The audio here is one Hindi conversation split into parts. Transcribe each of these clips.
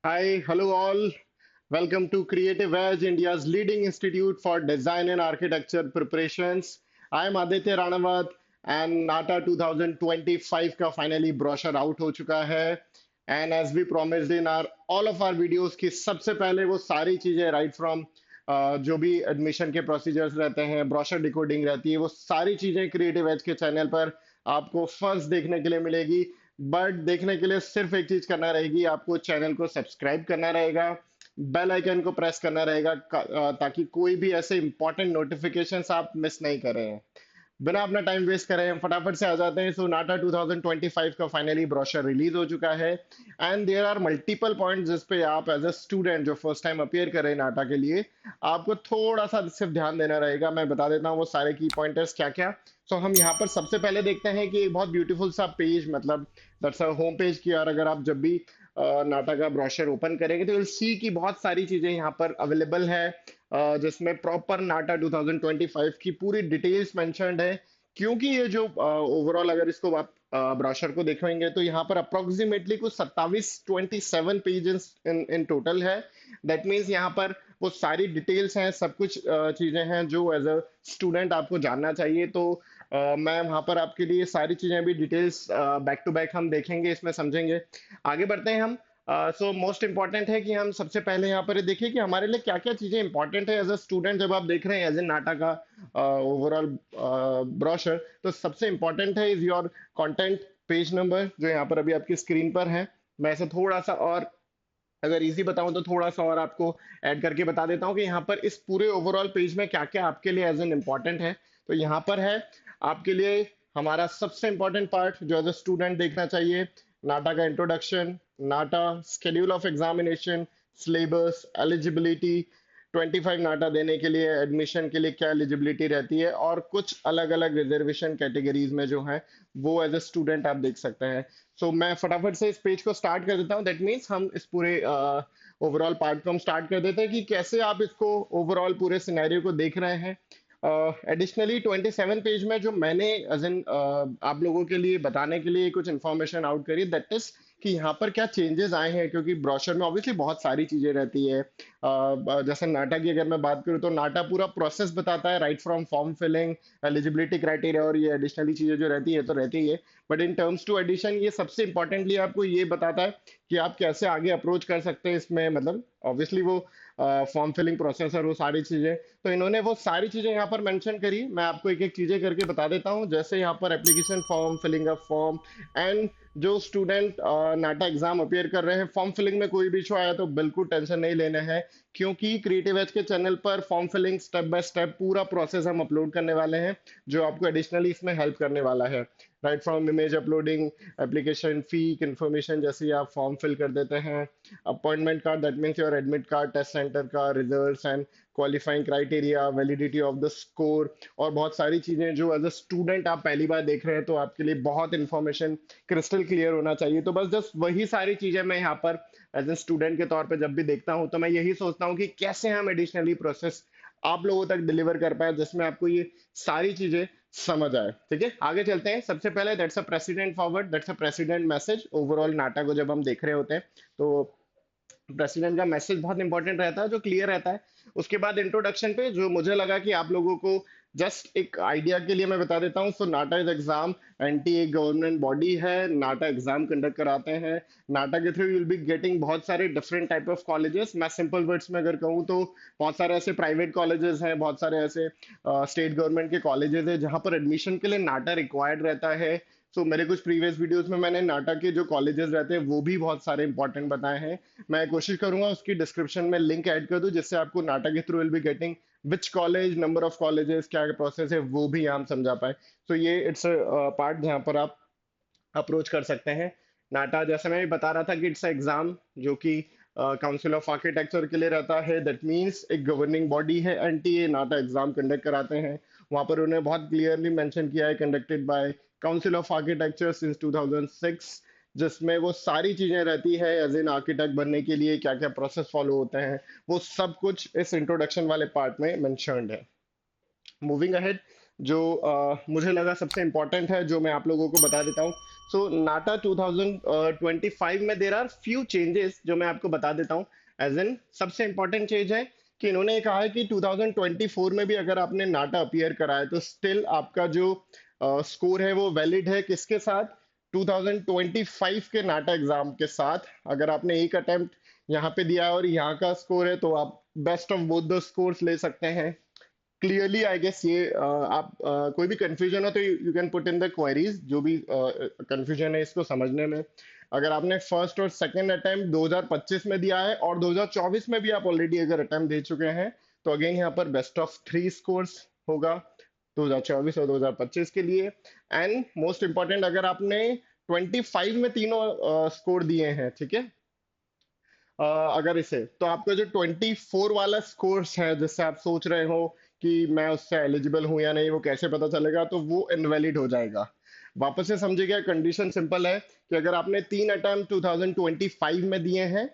Hi, hello all. Welcome to Creative Edge, India's leading institute for design and architecture preparations. I am Aditya Ranawat and NATA 2025 का finally brochure out हो चुका है. And as we promised in our all of our videos कि सबसे पहले वो सारी चीजें right from जो भी एडमिशन के प्रोसीजर्स रहते हैं, ब्रोशर डिकोडिंग रहती है, वो सारी चीजें क्रिएटिव एज के चैनल पर आपको फर्स्ट देखने के लिए मिलेगी. बट देखने के लिए सिर्फ एक चीज करना रहेगी, आपको चैनल को सब्सक्राइब करना रहेगा, बेल आइकन को प्रेस करना रहेगा ताकि कोई भी ऐसे इंपॉर्टेंट नोटिफिकेशंस आप मिस नहीं करें. बिना अपना टाइम वेस्ट करे हम फटाफट से आ जाते हैं. सो नाटा 2025 का फाइनली ब्रोशर रिलीज हो चुका है and there are multiple points जिस पे आप एज अ स्टूडेंट जो फर्स्ट टाइम अपीयर कर रहे हैं नाटा के लिए, आपको थोड़ा सा सिर्फ ध्यान देना रहेगा. मैं बता देता हूँ वो सारे की पॉइंटर्स क्या क्या. सो हम यहाँ पर सबसे पहले देखते हैं कि एक बहुत ब्यूटीफुल सा पेज, मतलब दैट्स अ होम पेज की, और अगर आप जब भी नाटा का ब्रोशर ओपन करेंगे तो विल सी की बहुत सारी चीजें यहाँ पर अवेलेबल है, जिसमें प्रॉपर नाटा 2025 की पूरी डिटेल्स मेंशन्ड है. क्योंकि ये जो ओवरऑल अगर इसको आप ब्रोशर को देखेंगे तो यहाँ पर अप्रोक्सीमेटली कुछ 27 पेजेस इन इन टोटल है. दैट मीन्स यहाँ पर वो सारी डिटेल्स हैं, सब कुछ चीजें हैं जो एज अ स्टूडेंट आपको जानना चाहिए. तो मैं वहाँ पर आपके लिए सारी चीजें भी डिटेल्स बैक टू बैक हम देखेंगे, इसमें समझेंगे. आगे बढ़ते हैं हम. सो मोस्ट इम्पॉर्टेंट है कि हम सबसे पहले यहाँ पर ये देखिए कि हमारे लिए क्या क्या चीजें इंपॉर्टेंट है एज अ स्टूडेंट जब आप देख रहे हैं एज ए नाटा का ओवरऑल ब्रोशर. तो सबसे इम्पॉर्टेंट है is your content page number, जो यहाँ पर अभी आपकी स्क्रीन पर है. मैं इसे थोड़ा सा और अगर इजी बताऊं तो थोड़ा सा और आपको ऐड करके बता देता हूँ कि यहाँ पर इस पूरे ओवरऑल पेज में क्या क्या आपके लिए एज एन इम्पॉर्टेंट है. तो यहाँ पर है आपके लिए हमारा सबसे इम्पोर्टेंट पार्ट जो एज अ स्टूडेंट देखना चाहिए, नाटा का introduction, NATA schedule of examination, syllabus, eligibility, 25 NATA देने के लिए एडमिशन के लिए क्या एलिजिबिलिटी रहती है, और कुछ अलग अलग रिजर्वेशन कैटेगरीज में जो है वो एज अ स्टूडेंट आप देख सकते हैं. सो मैं फटाफट से इस पेज को स्टार्ट कर देता हूँ. दैट मीन्स हम इस पूरे ओवरऑल पार्ट को हम स्टार्ट कर देते हैं कि कैसे आप इसको ओवरऑल पूरे सिनेरियो को देख रहे हैं. एडिशनली 27 पेज में जो मैंने एज एन आप लोगों के लिए बताने के लिए कुछ इंफॉर्मेशन आउट करी, दैट इज कि यहाँ पर क्या चेंजेस आए हैं. क्योंकि ब्रोशर में ऑब्वियसली बहुत सारी चीजें रहती है. जैसे नाटा की अगर मैं बात करूँ तो नाटा पूरा प्रोसेस बताता है, right from form filling, eligibility criteria, और ये एडिशनली चीजें जो रहती है तो रहती है. But in terms to addition ये सबसे इंपॉर्टेंटली आपको ये बताता है कि आप कैसे आगे अप्रोच कर सकते हैं इसमें. मतलब ऑब्वियसली वो फॉर्म फिलिंग प्रोसेस और वो सारी चीजें, तो इन्होंने वो सारी चीजें यहाँ पर मेंशन करी. मैं आपको एक एक चीजें करके बता देता हूँ. जैसे यहाँ पर application form, filling up form, and जो स्टूडेंट नाटा एग्जाम अपियर कर रहे हैं, फॉर्म फिलिंग में कोई भी इशू आया तो बिल्कुल टेंशन नहीं लेना है. क्योंकि क्रिएटिव एज के चैनल पर form filling step by step पूरा प्रोसेस हम अपलोड करने वाले हैं, जो आपको एडिशनली इसमें हेल्प करने वाला है. Right from image uploading, application fee information जैसे ही आप फॉर्म फिल कर देते हैं, appointment card, that means your admit card, test centre का results and qualifying criteria, validity of the score, और बहुत सारी चीजें जो एज अ स्टूडेंट आप पहली बार देख रहे हैं तो आपके लिए बहुत इंफॉर्मेशन क्रिस्टल क्लियर होना चाहिए. तो बस जस्ट वही सारी चीजें मैं यहाँ पर एज ए स्टूडेंट के तौर पे जब भी देखता हूँ तो मैं यही सोचता हूँ कि कैसे हम एडिशनली प्रोसेस आप लोगों तक डिलीवर कर पाए जिसमें आपको ये सारी चीजें समझ आए. ठीक है, आगे चलते हैं. सबसे पहले that's a president forward, that's a president message. Overall NATA को जब हम देख रहे होते हैं तो प्रेसिडेंट का मैसेज बहुत इंपॉर्टेंट रहता है, जो क्लियर रहता है. उसके बाद इंट्रोडक्शन पे जो मुझे लगा कि आप लोगों को जस्ट एक आइडिया के लिए मैं बता देता हूँ. सो नाटा इज एग्जाम एंटी एक गवर्नमेंट बॉडी है. नाटा एग्जाम कंडक्ट कराते हैं. नाटा के through you will be getting बहुत सारे डिफरेंट टाइप ऑफ कॉलेजेस. मैं सिंपल वर्ड्स में अगर कहूँ तो बहुत सारे ऐसे प्राइवेट कॉलेजेस हैं, बहुत सारे ऐसे स्टेट गवर्नमेंट के कॉलेजेस हैं जहाँ पर एडमिशन के लिए नाटा रिक्वायर्ड रहता है. सो मेरे कुछ प्रीवियस वीडियोस में मैंने नाटा के जो कॉलेजेस रहते हैं वो भी बहुत सारे इंपॉर्टेंट बताए हैं. मैं कोशिश करूंगा उसकी डिस्क्रिप्शन में लिंक ऐड कर दूं जिससे आपको नाटा के through will be getting which college, number of colleges, क्या प्रोसेस है वो भी हम समझा पाए. तो ये इट्स पार्ट जहाँ पर आप अप्रोच कर सकते हैं. नाटा जैसे मैं भी बता रहा था कि इट्स एग्जाम जो कि काउंसिल ऑफ आर्किटेक्चर के लिए रहता है. दैट मीन्स एक गवर्निंग बॉडी है एनटीए. नाटा एग्जाम कंडक्ट कराते हैं. वहां पर उन्हें बहुत क्लियरली मेंशन किया है conducted by council of architecture since 2006, जिसमें वो सारी चीजें रहती है एज एन आर्किटेक्ट बनने के लिए क्या क्या प्रोसेस फॉलो होते हैं, वो सब कुछ इस इंट्रोडक्शन वाले पार्ट में मेंशन्ड है. मूविंग अहेड, जो मुझे लगा सबसे इम्पोर्टेंट है, जो मैं आप लोगों को बता देता हूँ। सो नाटा 2025 में देर आर फ्यू चेंजेस जो मैं आपको बता देता हूँ। एज इन सबसे इम्पोर्टेंट चेंज है कि इन्होंने ये कहा है कि 2024 में भी अगर आपने नाटा अपीयर करा है तो स्टिल आपका जो स्कोर है वो वैलिड है। किसके साथ? 2025 के नाटा एग्जाम के साथ। अगर आपने एक अटेम्प्ट यहाँ पे दिया है और यहाँ का स्कोर है तो आप best of both the scores ले सकते हैं। क्लियरली आई गेस ये आप कोई भी कंफ्यूजन हो तो you can put in the queries, जो भी कंफ्यूजन है इसको समझने में। अगर आपने फर्स्ट और सेकंड अटेम्प्ट 2025 में दिया है और 2024 में भी आप ऑलरेडी अगर अटेम्प्ट दे चुके हैं तो अगेन यहाँ पर बेस्ट ऑफ थ्री स्कोर्स होगा 2024 और 2025 के लिए। एंड मोस्ट इंपॉर्टेंट, अगर आपने 25 में तीनों स्कोर दिए हैं, ठीक है, अगर इसे तो आपका जो 24 वाला स्कोर्स है जिससे आप सोच रहे हो कि मैं उससे एलिजिबल हूं या नहीं, वो कैसे पता चलेगा, तो वो इनवैलिड हो जाएगा। वापस से समझिएगा, कंडीशन सिंपल है कि अगर आपने तीन अटेम्प्ट 2025 में दिए हैं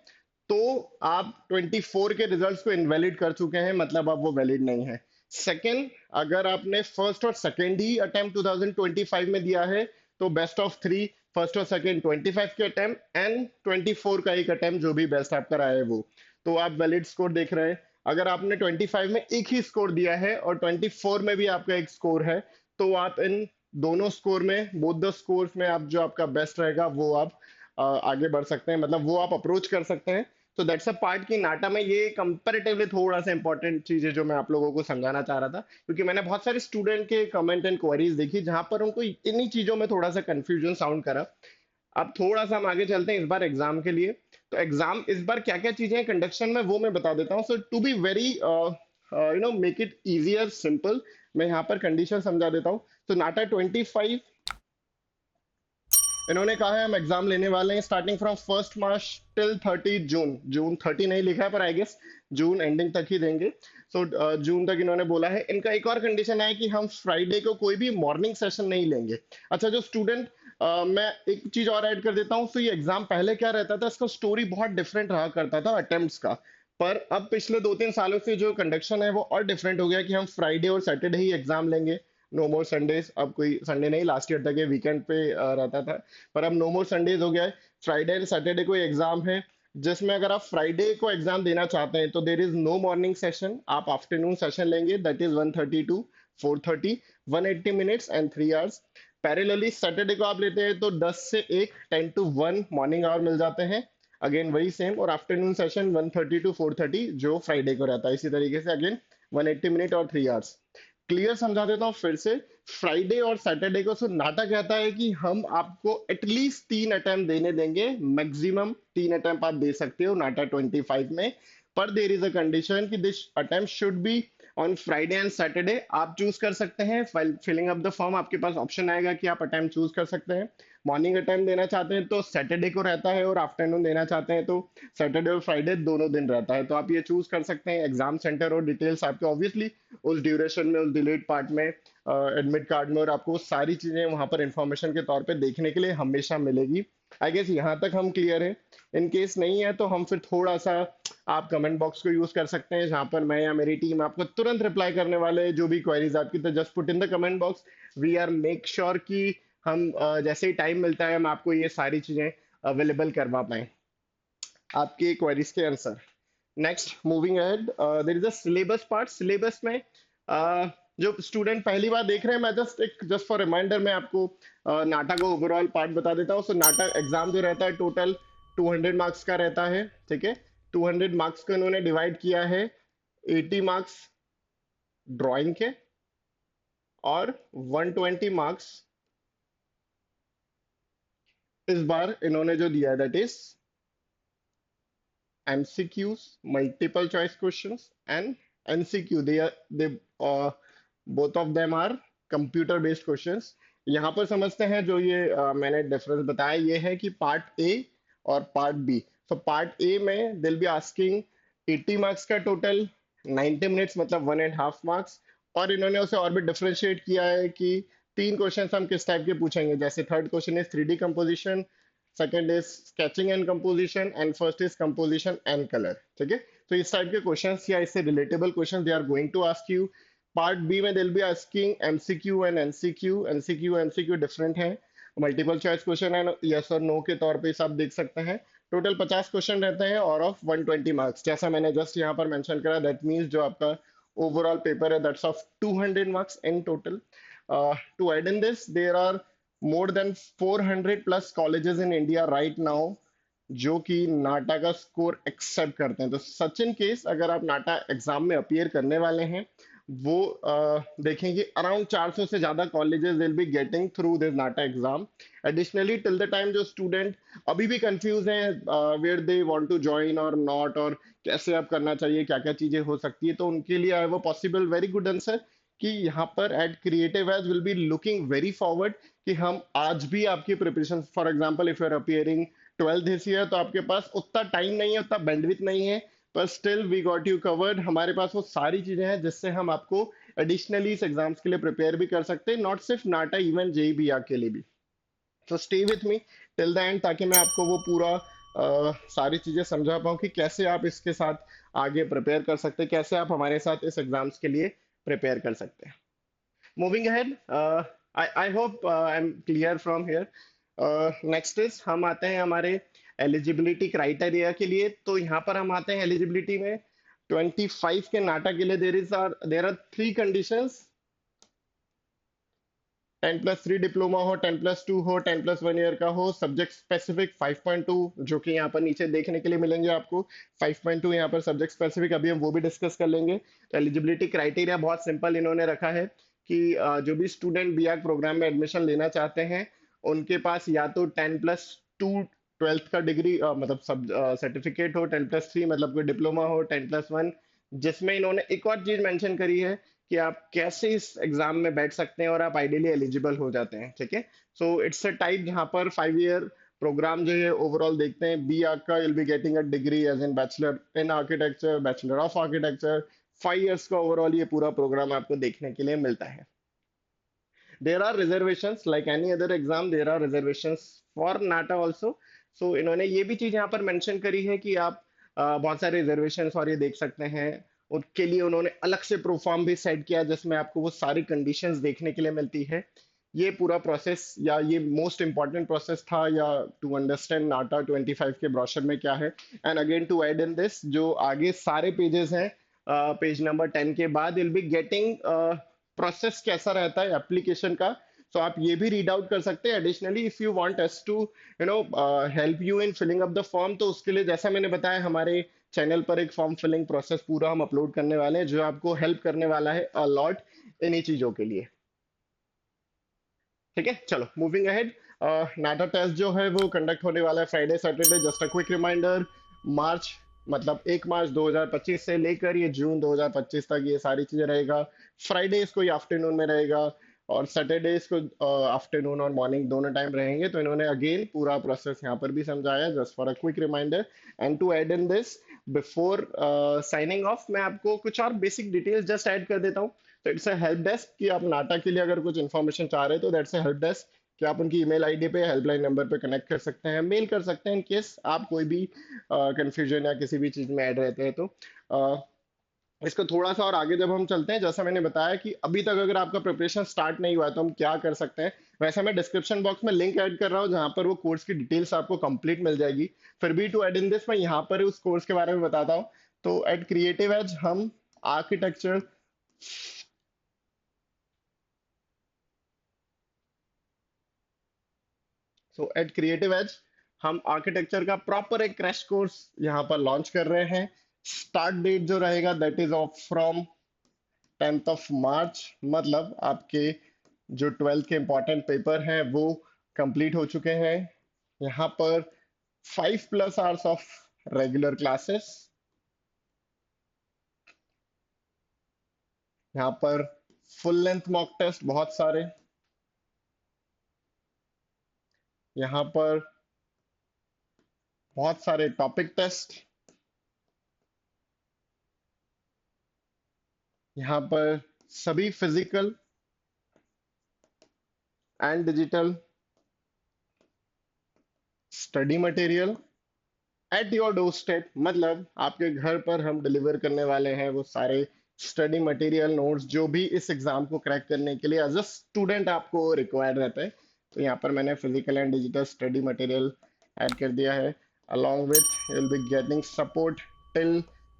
तो आप 24 के रिजल्ट्स को इनवैलिड कर चुके हैं, मतलब अब वो वैलिड नहीं है। सेकंड, अगर आपने फर्स्ट और सेकंड ही अटेम्प्ट 2025 में दिया है तो बेस्ट ऑफ थ्री, फर्स्ट और सेकंड 25 के अटेम्प्ट एंड 24 का एक अटेम्प्ट जो भी बेस्ट आपका रहा है वो, तो आप वैलिड स्कोर देख रहे हैं। अगर आपने 25 में एक ही स्कोर दिया है और 24 में भी आपका एक स्कोर है तो आप इन दोनों स्कोर में, बोथ द स्कोर्स में, आप जो आपका बेस्ट रहेगा वो आप आगे बढ़ सकते हैं, मतलब वो आप अप्रोच कर सकते हैं। तो दैट्स अ पार्ट की नाटा में ये कंपैरेटिवली थोड़ा सा इंपॉर्टेंट चीज है जो मैं आप लोगों को समझाना चाह रहा था, क्योंकि मैंने बहुत सारे स्टूडेंट के कमेंट एंड क्वेरीज देखी जहां पर उनको इन्हीं चीजों में थोड़ा सा कंफ्यूजन साउंड करा। अब थोड़ा सा हम आगे चलते हैं इस बार एग्जाम के लिए। तो एग्जाम इस बार क्या क्या चीजें हैं कंडक्शन में वो मैं बता देता हूँ। So to be very make it easier simple, मैं यहाँ पर कंडीशन समझा देता हूँ। तो नाटा 25 इन्होंने कहा है हम एग्जाम लेने वाले हैं स्टार्टिंग फ्रॉम 1 मार्च टिल 30 जून। जून 30 नहीं लिखा है पर आई गेस जून एंडिंग तक ही देंगे। सो जून तक इन्होंने बोला है। इनका एक और कंडीशन है कि हम फ्राइडे को कोई भी मॉर्निंग सेशन नहीं लेंगे। अच्छा, जो स्टूडेंट मैं एक चीज और ऐड कर देता हूँ। तो ये एग्जाम पहले क्या रहता था, इसका स्टोरी बहुत डिफरेंट रहा करता था अटेम्प्ट्स का, पर अब पिछले 2-3 सालों से जो कंडक्शन है वो और डिफरेंट हो गया कि हम फ्राइडे और सैटरडे ही एग्जाम लेंगे। नो मोर संडेज। अब कोई संडे नहीं, लास्ट ईयर तक ये वीकेंड पे रहता था, पर अब नो मोर संडेज हो गया है। फ्राइडे एंड सैटरडे को एग्जाम है, जिसमें अगर आप फ्राइडे को एग्जाम देना चाहते हैं तो there is no morning session, आप आफ्टरनून सेशन लेंगे, that is 1:30 to 4:30, 180 minutes and 3 hours. Parallelly Saturday को आप लेते हैं तो 10 से 1, 10 to 1 मॉर्निंग आवर मिल जाते हैं, अगेन वही सेम, और आफ्टरनून सेशन 1:30 टू 4:30 जो फ्राइडे को रहता है। इसी तरीके से अगेन 180 मिनट और 3 आवर्स। क्लियर समझा देता हूँ फिर से। फ्राइडे और सैटरडे को सो नाटा कहता है कि हम आपको एटलीस्ट 3 अटेम्प्ट देने देंगे, मैक्सिमम 3 अटेम्प्ट आप दे सकते हो नाटा 25 में, पर देर इज अ कंडीशन कि this attempt should be on Friday and Saturday. आप चूज कर सकते हैं, फिलिंग अप द फॉर्म आपके पास ऑप्शन आएगा कि आप अटेम्प्ट चूज कर सकते हैं। मॉर्निंग अटेम्प्ट देना चाहते हैं तो सैटरडे को रहता है, और आफ्टरनून देना चाहते हैं तो सैटरडे और फ्राइडे दोनों दिन रहता है। तो आप ये चूज कर सकते हैं। एग्जाम सेंटर और डिटेल्स आपके ऑब्वियसली उस ड्यूरेशन में, उस डिलीट पार्ट में, एडमिट कार्ड में, और आपको वो सारी चीजें वहां पर इंफॉर्मेशन के तौर पे देखने के लिए हमेशा मिलेगी। आई गेस यहाँ तक हम क्लियर है। इन केस नहीं है तो हम फिर थोड़ा सा, आप कमेंट बॉक्स को यूज कर सकते हैं जहां पर मैं या मेरी टीम आपको तुरंत रिप्लाई करने वाले हैं जो भी क्वेरीज आपकी। तो just put in the comment box, we are make sure कि हम जैसे ही टाइम मिलता है हम आपको ये सारी चीजें अवेलेबल करवा पाए, आपके क्वेरीज के answer. Next, moving ahead, there is a syllabus part. Syllabus में जो स्टूडेंट पहली बार देख रहे हैं, मैं जस्ट फॉर रिमाइंडर मैं आपको नाटा का ओवरऑल पार्ट बता देता हूँ। सो नाटा एग्जाम जो रहता है टोटल 200 मार्क्स का रहता है, ठीक है। 200 मार्क्स को इन्होंने डिवाइड किया है 80 मार्क्स ड्राइंग के और 120 मार्क्स इस बार इन्होंने जो दिया है that is MCQs, multiple choice questions, and NCQ. They both of them are computer based questions. यहाँ पर समझते हैं जो ये मैंने डिफरेंस बताया, ये है कि पार्ट ए और part B. So part A में दिल बी आस्किंग 80 मार्क्स का टोटल, 90 मिनट्स मतलब 1.5 मार्क्स, और इन्होंने उसे और भी डिफरेंशिएट किया है कि तीन क्वेश्चन हम किस टाइप के पूछेंगे। जैसे third question is 3D composition, second is sketching and composition, and first is composition and colour, ठीक है। तो इस टाइप के क्वेश्चंस या इससे relatable questions they are going to ask you. Part B में will be asking MCQ and NCQ. MCQ MCQ different है, मल्टीपल चॉइस क्वेश्चन है, यस और नो के तौर पे इसे आप देख सकते हैं। टोटल 50 क्वेश्चन रहते हैं और ऑफ 120 मार्क्स, जैसा मैंने जस्ट यहाँ पर मेंशन करा, दैट मीन्स जो आपका ओवरऑल पेपर है that's of 200 marks in total. To add in this, there are more than 400 plus colleges in India right now जो कि नाटा का स्कोर एक्सेप्ट करते हैं। तो सच इन केस अगर आप नाटा एग्जाम में अपीयर करने वाले हैं, वो देखेंगे अराउंड 400 से ज्यादा colleges will be getting through this NATA exam. Additionally till the time जो स्टूडेंट अभी भी कंफ्यूज हैं where they want to join और नॉट, और कैसे आप करना चाहिए, क्या क्या चीजें हो सकती है, तो उनके लिए आई वो पॉसिबल वेरी गुड आंसर कि यहाँ पर at Creative Edge will be looking very forward कि हम आज भी आपकी preparation, for example if you are appearing 12th this year, तो आपके पास उतना टाइम नहीं है, उतना बैंडविथ नहीं है, पर still we got you covered. हमारे पास वो सारी चीजें हैं जिससे हम आपको एडिशनली इस एग्जाम्स के लिए प्रिपेयर भी कर सकते हैं, नॉट सिर्फ नाटा, इवन जेई बी के लिए भी। तो stay with me till the end ताकि मैं आपको वो पूरा सारी चीजें समझा पाऊँ कि कैसे आप इसके साथ आगे प्रिपेयर कर सकते हैं, कैसे आप हमारे साथ इस एग्जाम्स के लिए प्रिपेयर कर सकते हैं। Moving ahead, I hope I am clear from here. Next is हम आते हैं हमारे एलिजिबिलिटी क्राइटेरिया के लिए। तो यहाँ पर हम आते हैं एलिजिबिलिटी में 25 के नाटा के लिए there are three conditions. 10+3 diploma हो, 10+2 हो, 10+1 ईयर का हो, सब्जेक्ट स्पेसिफिक 5.2 जो कि यहाँ पर नीचे देखने के लिए मिलेंगे आपको। 5.2 यहाँ पर सब्जेक्ट स्पेसिफिक, अभी हम वो भी डिस्कस कर लेंगे। तो एलिजिबिलिटी क्राइटेरिया बहुत सिंपल इन्होंने रखा है कि जो भी स्टूडेंट बी प्रोग्राम में एडमिशन लेना चाहते हैं, उनके पास या तो 10+2 ट्वेल्थ का डिग्री मतलब सब सर्टिफिकेट हो, 10+3 मतलब कोई डिप्लोमा हो, 10+1, जिसमें इन्होंने एक और चीज मेंशन करी है कि आप कैसे इस एग्जाम में बैठ सकते हैं और आप आइडियली एलिजिबल हो जाते हैं। ठीक है, सो इट्स अ टाइप जहां पर 5 ईयर प्रोग्राम जो है ओवरऑल देखते हैं, बी आर्क का will be getting a degree as in bachelor in architecture, bachelor of architecture. 5 years का ओवरऑल ये पूरा प्रोग्राम आपको देखने के लिए मिलता है। There are reservations like any other exam, there are reservations for NATA also. So इन्होंने ये भी चीज यहाँ पर मेंशन करी है कि आप बहुत सारे रिजर्वेशंस और ये देख सकते हैं, उनके लिए उन्होंने अलग से प्रोफार्म भी सेट किया जिसमें आपको वो सारी कंडीशंस देखने के लिए मिलती है। ये पूरा प्रोसेस या ये मोस्ट इंपॉर्टेंट प्रोसेस था या टू अंडरस्टैंड नाटा 25 के ब्रोशर में क्या है। And again to add in this, जो आगे सारे पेजेस हैं पेज नंबर 10 के बाद विल बी गेटिंग प्रोसेस कैसा रहता है एप्लीकेशन का। तो आप ये भी रीड आउट कर सकते हैं। Additionally if you want us to help you in filling up the form, तो उसके लिए जैसा मैंने बताया हमारे चैनल पर एक फॉर्म फिलिंग प्रोसेस पूरा हम अपलोड करने वाले हैं जो आपको हेल्प करने वाला है अलॉट इन्हीं चीजों के लिए। ठीक है, चलो मूविंग अहेड। नाटा टेस्ट जो है वो कंडक्ट होने वाला है Friday Saturday. Just a quick reminder, March मतलब 1 मार्च 2025 से लेकर ये जून 2025 तक ये सारी चीजें रहेगा। फ्राइडे इसको ये आफ्टरनून में रहेगा और सैटरडे इसको आफ्टरनून और मॉर्निंग दोनों टाइम रहेंगे। तो इन्होंने अगेन पूरा प्रोसेस यहाँ पर भी समझाया, just for a quick reminder. And to add in this, before signing off, मैं आपको कुछ और बेसिक डिटेल्स जस्ट ऐड कर देता हूँ। तो इट्स अ हेल्प डेस्क कि आप नाटा के लिए अगर कुछ इन्फॉर्मेशन चाह रहे हैं तो दैट्स अ हेल्प डेस्क कि आप उनकी ईमेल आईडी पे हेल्पलाइन नंबर पे कनेक्ट कर सकते हैं, मेल कर सकते हैं इन केस आप कोई भी कंफ्यूजन या किसी भी चीज में ऐड रहते हैं। तो uh, इसको थोड़ा सा और आगे जब हम चलते हैं, जैसा मैंने बताया कि अभी तक अगर आपका प्रिपरेशन स्टार्ट नहीं हुआ है तो हम क्या कर सकते हैं, वैसे मैं डिस्क्रिप्शन बॉक्स में लिंक ऐड कर रहा हूँ जहां पर वो कोर्स की डिटेल्स आपको कंप्लीट मिल जाएगी। फिर भी टू ऐड इन दिस मैं यहाँ पर उस कोर्स के बारे में बताता हूँ। तो एट क्रिएटिव एज हम आर्किटेक्चर, सो एट क्रिएटिव एज हम आर्किटेक्चर का प्रॉपर एक क्रैश कोर्स यहाँ पर लॉन्च कर रहे हैं। स्टार्ट डेट जो रहेगा that is of from 10th of March, मतलब आपके जो 12th के इंपॉर्टेंट पेपर हैं वो कंप्लीट हो चुके हैं। यहाँ पर 5+ आवर्स ऑफ रेगुलर क्लासेस, यहाँ पर फुल लेंथ मॉक टेस्ट बहुत सारे, यहाँ पर बहुत सारे टॉपिक टेस्ट, यहाँ पर सभी physical and digital study material at your door step, मतलब आपके घर पर हम डिलीवर करने वाले हैं वो सारे स्टडी मटेरियल नोट्स जो भी इस एग्जाम को क्रैक करने के लिए एज अ स्टूडेंट आपको रिक्वायर्ड रहता है। तो यहाँ पर मैंने physical and digital study material add कर दिया है। along with you will be getting support till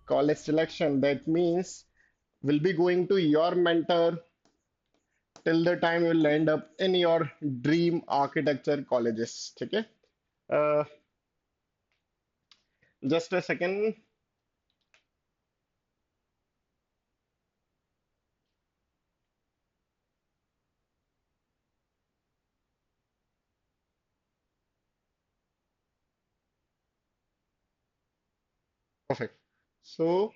college selection, that means will be going to your mentor till the time you will end up in your dream architecture colleges, ठीक है। Just a second. Perfect. So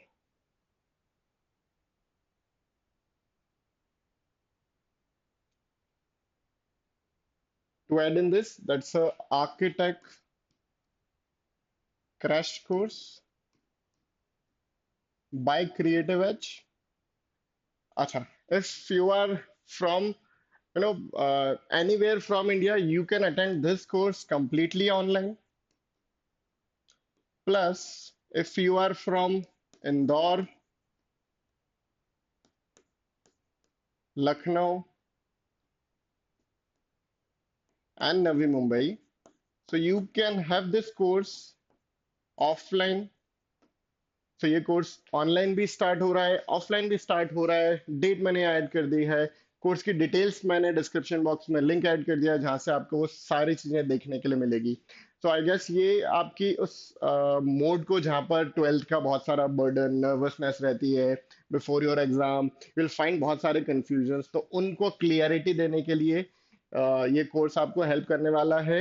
to add in this, that's a architect crash course by Creative Edge. Acha, if you are from anywhere from India, you can attend this course completely online. Plus, if you are from Indore, Lucknow, and Navi Mumbai, so you can have this course offline। तो ये कोर्स ऑनलाइन भी स्टार्ट हो रहा है, ऑफलाइन भी स्टार्ट हो रहा है। डेट मैंने ऐड कर दी है। कोर्स की डिटेल्स मैंने डिस्क्रिप्शन बॉक्स में लिंक ऐड कर दिया है, जहाँ से आपको वो सारी चीज़ें देखने के लिए मिलेगी। तो आई गेस ये आपकी उस मोड को जहाँ पर ट्वेल्थ का बहुत सारा बर्डन नर्वसनेस रहती है before your exam, you will find बहुत सारे कंफ्यूजन्स, तो उनको क्लियरिटी देने के लिए ये कोर्स आपको हेल्प करने वाला है।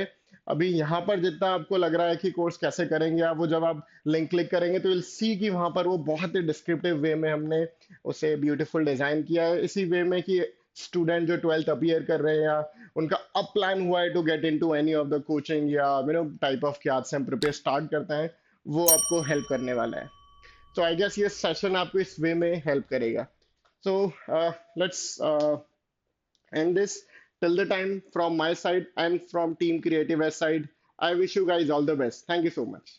अभी यहाँ पर जितना आपको लग रहा है कि कोर्स कैसे करेंगे आप, वो जब आप लिंक क्लिक करेंगे तो विल सी कि वहाँ पर वो बहुत ही डिस्क्रिप्टिव वे में हमने उसे ब्यूटीफुल डिजाइन किया है, इसी वे में कि स्टूडेंट जो ट्वेल्थ अपीयर कर रहे हैं या उनका अब प्लान हुआ है to get into any of the coaching या टाइप ऑफ कि आज से हम प्रिपेयर स्टार्ट करते हैं, वो आपको हेल्प करने वाला है। तो आई गेस ये सेशन आपको इस वे में हेल्प करेगा। So let's end this. Till the time, from my side and from Team Creative S side, I wish you guys all the best. Thank you so much.